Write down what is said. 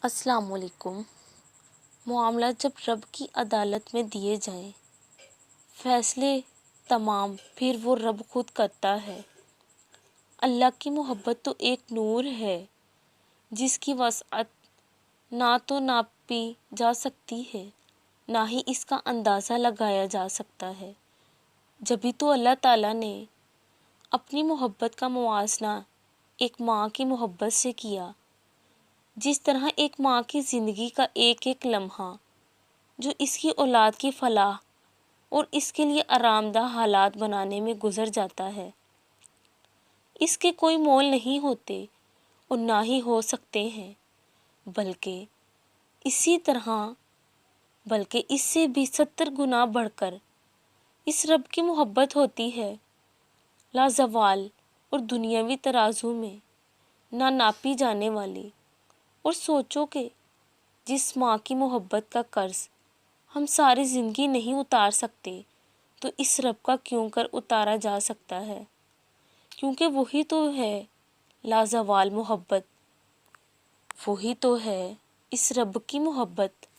السلام علیکم۔ معاملات جب رب کی عدالت میں دیے جائیں، فیصلے تمام پھر وہ رب خود کرتا ہے۔ اللہ کی محبت تو ایک نور ہے جس کی وسعت نہ تو ناپی جا سکتی ہے، نہ ہی اس کا اندازہ لگایا جا سکتا ہے۔ جبھی تو اللہ تعالیٰ نے اپنی محبت کا موازنہ ایک ماں کی محبت سے کیا۔ جس طرح ایک ماں کی زندگی کا ایک ایک لمحہ جو اس کی اولاد کی فلاح اور اس کے لیے آرام دہ حالات بنانے میں گزر جاتا ہے، اس کے کوئی مول نہیں ہوتے اور نہ ہی ہو سکتے ہیں، بلکہ اس سے بھی 70 گنا بڑھ کر اس رب کی محبت ہوتی ہے، لازوال اور دنیاوی ترازو میں نہ ناپی جانے والی۔ اور سوچو کہ جس ماں کی محبت کا قرض ہم ساری زندگی نہیں اتار سکتے تو اس رب کا کیوں کر اتارا جا سکتا ہے، کیونکہ وہی تو ہے لازوال محبت، وہی تو ہے اس رب کی محبت۔